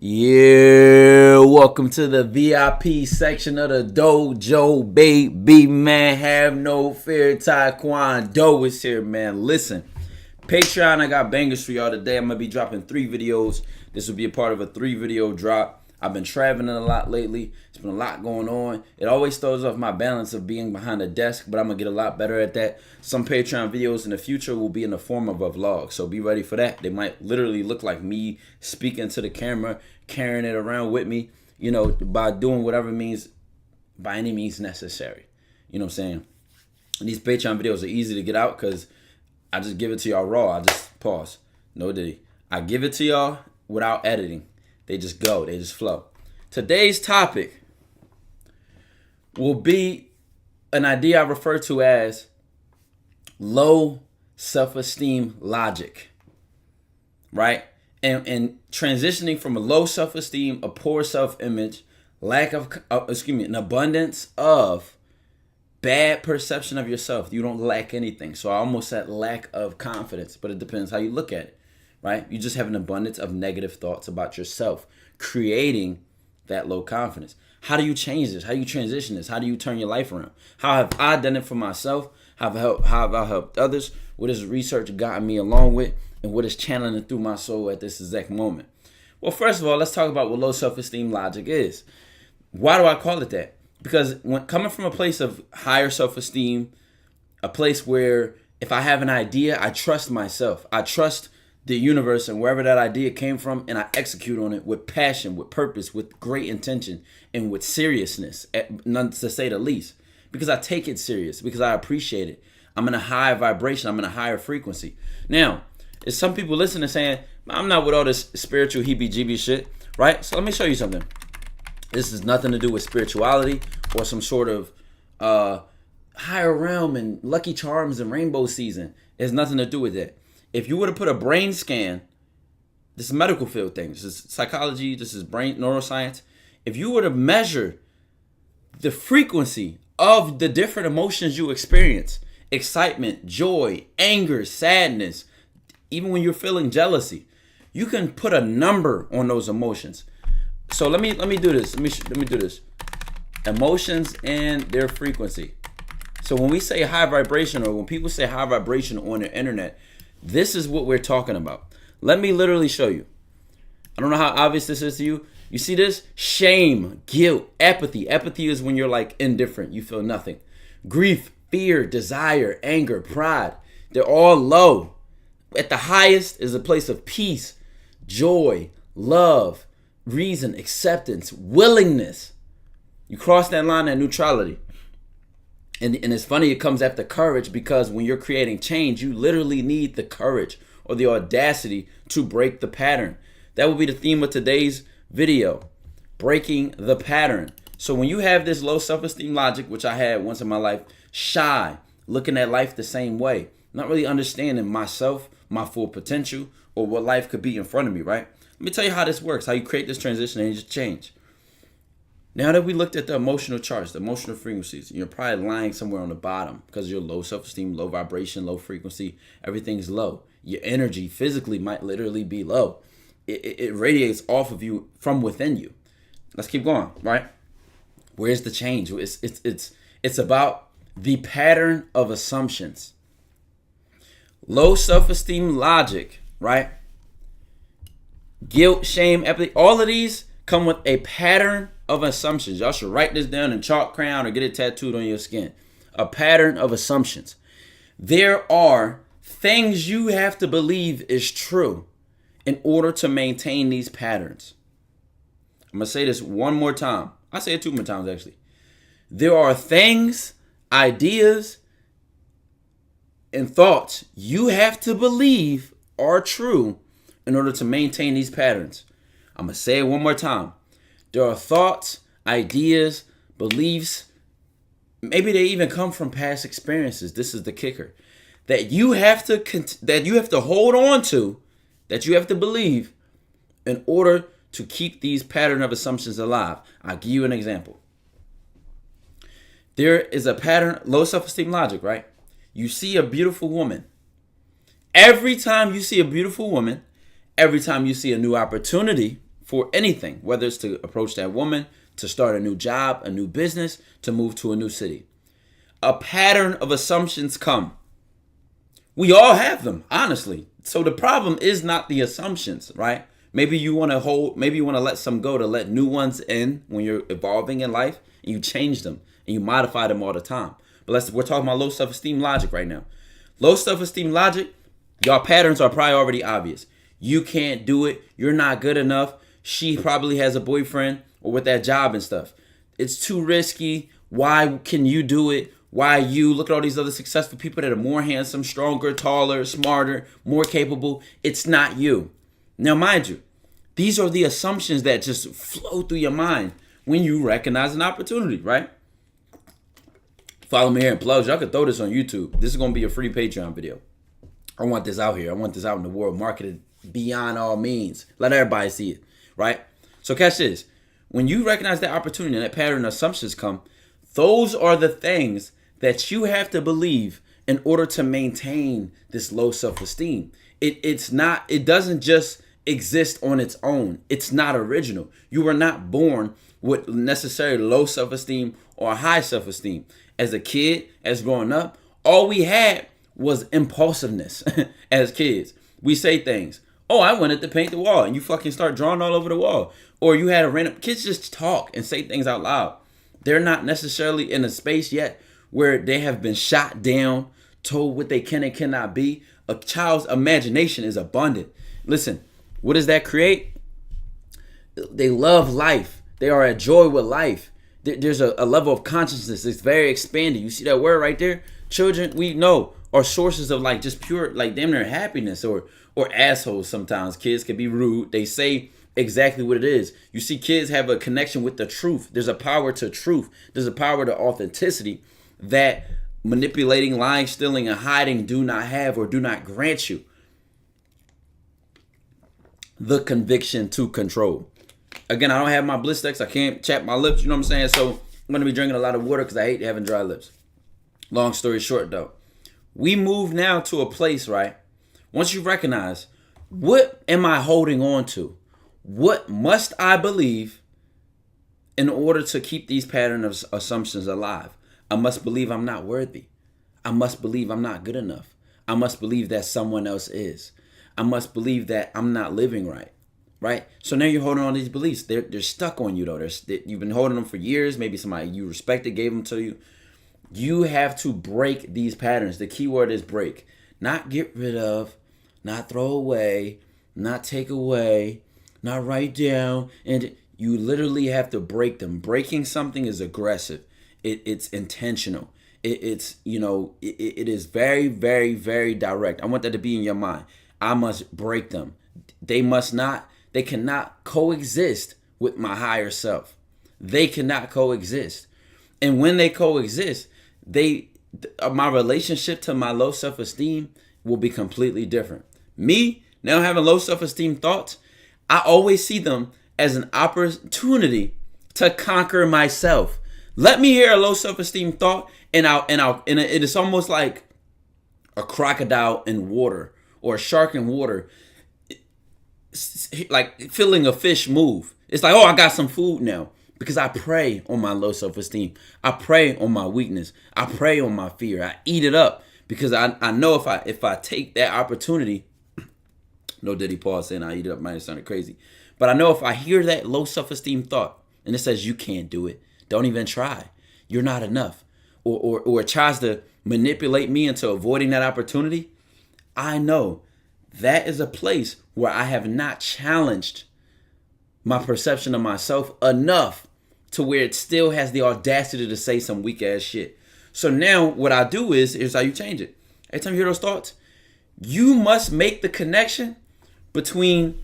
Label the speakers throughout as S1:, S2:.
S1: Yeah, welcome to the VIP section of the dojo, baby, man. Have no fear, Tykwondoe is here, man. Listen, Patreon, I got bangers for y'all today. I'm going to be dropping 3 videos. This will be a part of a 3-video drop. I've been traveling a lot lately. It's been a lot going on. It always throws off my balance of being behind a desk, but I'm going to get a lot better at that. Some Patreon videos in the future will be in the form of a vlog, so be ready for that. They might literally look like me speaking to the camera, carrying it around with me, by doing whatever means, by any means necessary. You know what I'm saying? And these Patreon videos are easy to get out because I just give it to y'all raw. I just pause. No diddy. I give it to y'all without editing. They just go. They just flow. Today's topic will be an idea I refer to as low self-esteem logic, right? And transitioning from a low self-esteem, a poor self-image, an abundance of bad perception of yourself. You don't lack anything. So I almost said lack of confidence, but it depends how you look at it. Right? You just have an abundance of negative thoughts about yourself, creating that low confidence. How do you change this? How do you transition this? How do you turn your life around? How have I done it for myself? How have I helped others? What has research gotten me along with? And what is channeling through my soul at this exact moment? Well, first of all, let's talk about what low self-esteem logic is. Why do I call it that? Because when coming from a place of higher self-esteem, a place where if I have an idea, I trust myself. I trust the universe and wherever that idea came from, and I execute on it with passion, with purpose, with great intention, and with seriousness, none to say the least, because I take it serious, because I appreciate it. I'm in a high vibration. I'm in a higher frequency. Now, there's some people listening saying, I'm not with all this spiritual heebie-jeebie shit, right? So let me show you something. This has nothing to do with spirituality or some sort of higher realm and lucky charms and rainbow season. It has nothing to do with that. If you were to put a brain scan, this is medical field thing, this is psychology, this is brain neuroscience. If you were to measure the frequency of the different emotions you experience, excitement, joy, anger, sadness, even when you're feeling jealousy, you can put a number on those emotions. So let me do this. Let me do this. Emotions and their frequency. So when we say high vibration, or when people say high vibration on the internet, this is what we're talking about. Let me literally show you. I don't know how obvious this is to you. You see this? Shame, guilt, apathy. Apathy is when you're like indifferent. You feel nothing. Grief, fear, desire, anger, pride. They're all low. At the highest is a place of peace, joy, love, reason, acceptance, willingness. You cross that line at neutrality. And it's funny, it comes after courage, because when you're creating change, you literally need the courage or the audacity to break the pattern. That will be the theme of today's video, breaking the pattern. So when you have this low self-esteem logic, which I had once in my life, shy, looking at life the same way, not really understanding myself, my full potential, or what life could be in front of me, right? Let me tell you how this works, how you create this transition and you just change. Now that we looked at the emotional charts, the emotional frequencies, you're probably lying somewhere on the bottom because you're low self-esteem, low vibration, low frequency. Everything's low. Your energy physically might literally be low. It radiates off of you from within you. Let's keep going, right? Where's the change? It's about the pattern of assumptions. Low self-esteem logic, right? Guilt, shame, empathy, all of these come with a pattern of assumptions. Y'all should write this down in chalk, crayon, or get it tattooed on your skin. A pattern of assumptions. There are things you have to believe is true in order to maintain these patterns. I'm going to say this one more time. I say it 2 more times, actually. There are things, ideas, and thoughts you have to believe are true in order to maintain these patterns. I'm going to say it one more time. There are thoughts, ideas, beliefs, maybe they even come from past experiences. This is the kicker. That you have to hold on to, that you have to believe in order to keep these pattern of assumptions alive. I'll give you an example. There is a pattern, low self-esteem logic, right? You see a beautiful woman. Every time you see a beautiful woman, every time you see a new opportunity for anything, whether it's to approach that woman, to start a new job, a new business, to move to a new city. A pattern of assumptions come. We all have them, honestly. So the problem is not the assumptions, right? Maybe you want to let some go to let new ones in when you're evolving in life, and you change them and you modify them all the time. But we're talking about low self-esteem logic right now. Low self-esteem logic, y'all patterns are probably already obvious. You can't do it. You're not good enough. She probably has a boyfriend or with that job and stuff. It's too risky. Why can you do it? Why you? Look at all these other successful people that are more handsome, stronger, taller, smarter, more capable. It's not you. Now, mind you, these are the assumptions that just flow through your mind when you recognize an opportunity, right? Follow me here and plugs. Y'all can throw this on YouTube. This is going to be a free Patreon video. I want this out here. I want this out in the world, marketed beyond all means. Let everybody see it, right? So catch this. When you recognize that opportunity and that pattern of assumptions come, those are the things that you have to believe in order to maintain this low self-esteem. It doesn't just exist on its own. It's not original. You were not born with necessarily low self-esteem or high self-esteem. As a kid, as growing up, all we had was impulsiveness as kids. We say things. Oh, I wanted to paint the wall, and you fucking start drawing all over the wall. Or you had a random, kids just talk and say things out loud. They're not necessarily in a space yet where they have been shot down, told what they can and cannot be. A child's imagination is abundant. Listen, what does that create? They love life. They are at joy with life. There's a level of consciousness that's very expanded. You see that word right there? Children, we know, are sources of like just pure, like damn near happiness, or assholes sometimes. Kids can be rude. They say exactly what it is. You see kids have a connection with the truth. There's a power to truth. There's a power to authenticity that manipulating, lying, stealing, and hiding do not have or do not grant you. The conviction to control. Again, I don't have my bliss decks. I can't chap my lips. You know what I'm saying? So I'm going to be drinking a lot of water because I hate having dry lips. Long story short, though. We move now to a place, right? Once you recognize, what am I holding on to? What must I believe in order to keep these pattern of assumptions alive? I must believe I'm not worthy. I must believe I'm not good enough. I must believe that someone else is. I must believe that I'm not living right. Right? So now you're holding on to these beliefs. They're stuck on you, though. You've been holding them for years. Maybe somebody you respected gave them to you. You have to break these patterns. The key word is break. Not get rid of, not throw away, not take away, not write down. And you literally have to break them. Breaking something is aggressive. It's intentional. It is very, very, very direct. I want that to be in your mind. I must break them. They cannot coexist with my higher self. They cannot coexist. And when they coexist, my relationship to my low self-esteem will be completely different. Me, now having low self-esteem thoughts, I always see them as an opportunity to conquer myself. Let me hear a low self-esteem thought, and it is almost like a crocodile in water or a shark in water. Like feeling a fish move. It's like, oh, I got some food now. Because I prey on my low self-esteem. I prey on my weakness. I prey on my fear. I eat it up. Because I know if I take that opportunity, no Diddy Paul saying I eat it up might have sounded crazy. But I know if I hear that low self-esteem thought, and it says you can't do it, don't even try, you're not enough, or it tries to manipulate me into avoiding that opportunity, I know that is a place where I have not challenged my perception of myself enough to where it still has the audacity to say some weak ass shit. So now what I do is, here's how you change it. Every time you hear those thoughts, you must make the connection between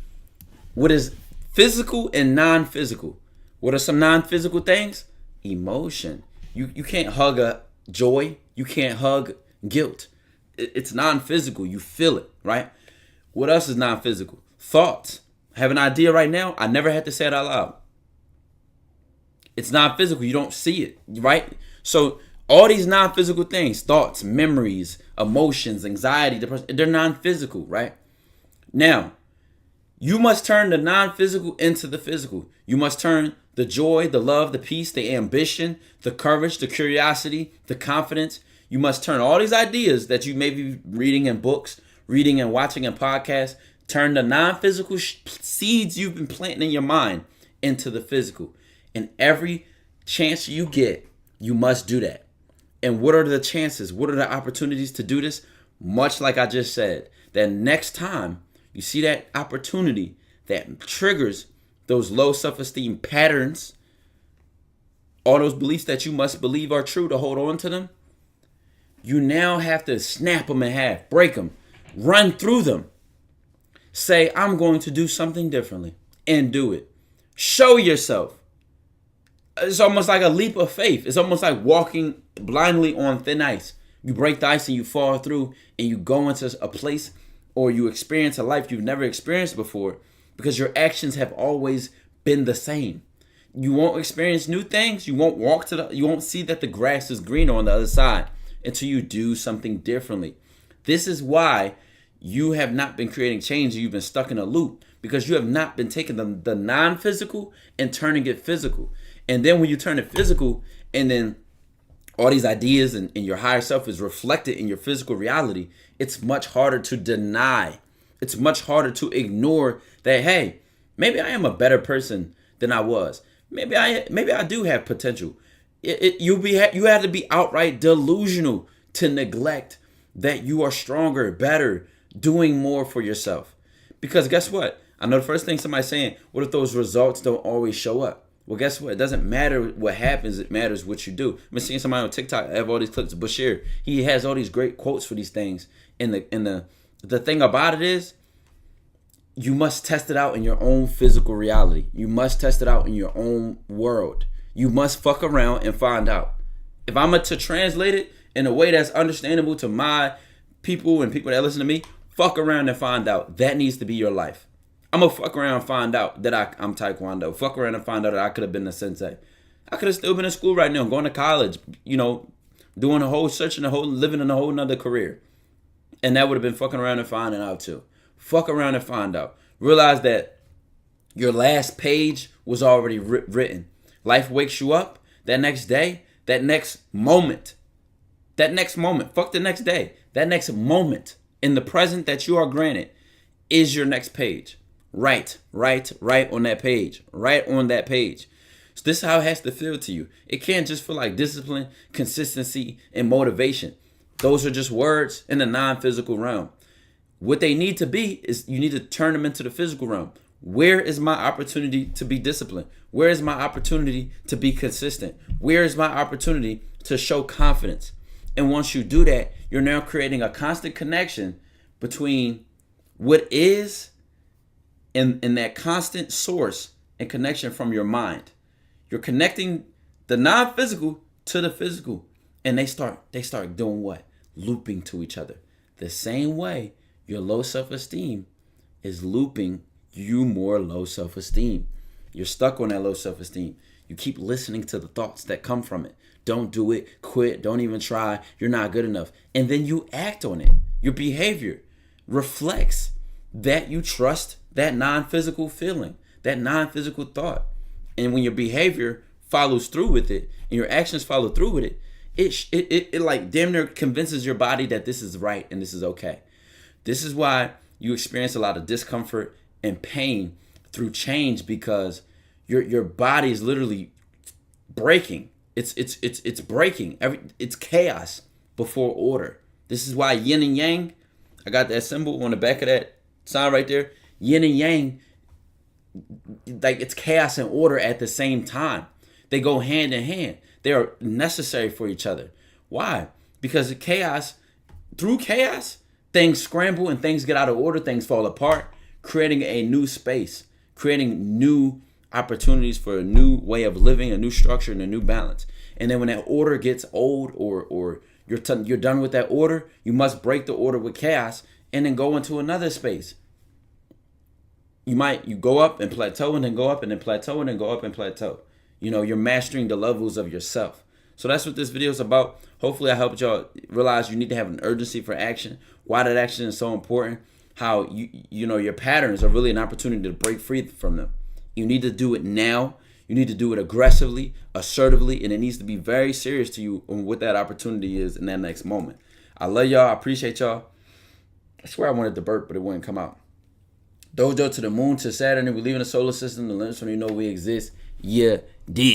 S1: what is physical and non-physical. What are some non-physical things? Emotion. You can't hug a joy. You can't hug guilt. It's non-physical. You feel it, right? What else is non-physical? Thoughts. I have an idea right now. I never had to say it out loud. It's non-physical. You don't see it, right? So all these non-physical things, thoughts, memories, emotions, anxiety, depression, they're non-physical, right? Now, You must turn the non-physical into the physical. You must turn the joy, the love, the peace, the ambition, the courage, the curiosity, the confidence. You must turn all these ideas that you may be reading in books, reading and watching in podcasts, turn the non-physical seeds you've been planting in your mind into the physical. And every chance you get, you must do that. And what are the chances? What are the opportunities to do this? Much like I just said, that next time you see that opportunity that triggers those low self-esteem patterns, all those beliefs that you must believe are true to hold on to them, you now have to snap them in half, break them, run through them. Say, I'm going to do something differently, and do it. Show yourself. It's almost like a leap of faith. It's almost like walking blindly on thin ice. You break the ice and you fall through, and you go into a place or you experience a life you've never experienced before, because your actions have always been the same. You won't experience new things. You won't see that the grass is greener on the other side until you do something differently. This is why you have not been creating change. You've been stuck in a loop because you have not been taking the non-physical and turning it physical. And then when you turn it physical, and then all these ideas and your higher self is reflected in your physical reality, it's much harder to deny. It's much harder to ignore that, hey, maybe I am a better person than I was. Maybe I do have potential. You have to be outright delusional to neglect that you are stronger, better, doing more for yourself. Because guess what? I know the first thing somebody's saying, what if those results don't always show up? Well, guess what? It doesn't matter what happens. It matters what you do. I've been seeing somebody on TikTok. I have all these clips of Bashir. He has all these great quotes for these things. And the thing about it is, you must test it out in your own physical reality. You must test it out in your own world. You must fuck around and find out. If I'm to translate it in a way that's understandable to my people and people that listen to me, fuck around and find out. That needs to be your life. I'm going to fuck around and find out that I'm Taekwondo. Fuck around and find out that I could have been a sensei. I could have still been in school right now, going to college, doing a whole living in a whole nother career. And that would have been fucking around and finding out too. Fuck around and find out. Realize that your last page was already written. Life wakes you up that next day, that next moment, fuck the next day, that next moment in the present that you are granted is your next page. Right on that page. Right on that page. So this is how it has to feel to you. It can't just feel like discipline, consistency, and motivation. Those are just words in the non-physical realm. What they need to be is you need to turn them into the physical realm. Where is my opportunity to be disciplined? Where is my opportunity to be consistent? Where is my opportunity to show confidence? And once you do that, you're now creating a constant connection between what is and that constant source and connection from your mind. You're connecting the non-physical to the physical. And they start doing what? Looping to each other. The same way your low self-esteem is looping you more low self-esteem. You're stuck on that low self-esteem. You keep listening to the thoughts that come from it. Don't do it, quit, don't even try, you're not good enough. And then you act on it. Your behavior reflects that you trust that non-physical feeling, that non-physical thought. And when your behavior follows through with it and your actions follow through with it, it like damn near convinces your body that this is right and this is okay. This is why you experience a lot of discomfort and pain through change, because your body is literally breaking. It's breaking. It's chaos before order. This is why yin and yang, I got that symbol on the back of that sign right there. Yin and yang, like it's chaos and order at the same time. They go hand in hand. They are necessary for each other. Why? Because through chaos, things scramble and things get out of order, things fall apart, creating a new space, creating new opportunities for a new way of living, a new structure, and a new balance. And then when that order gets old or you're done with that order, you must break the order with chaos and then go into another space. You go up and plateau and then go up and then plateau and then go up and plateau. You're mastering the levels of yourself. So that's what this video is about. Hopefully I helped y'all realize you need to have an urgency for action, why that action is so important. how your patterns are really an opportunity to break free from them. You need to do it now. You need to do it aggressively, assertively, and it needs to be very serious to you on what that opportunity is in that next moment. I love y'all. I appreciate y'all. I swear I wanted to burp, but it wouldn't come out. Dojo to the moon to Saturn. We leaving the solar system. The limits when you know we exist. Yeah, did.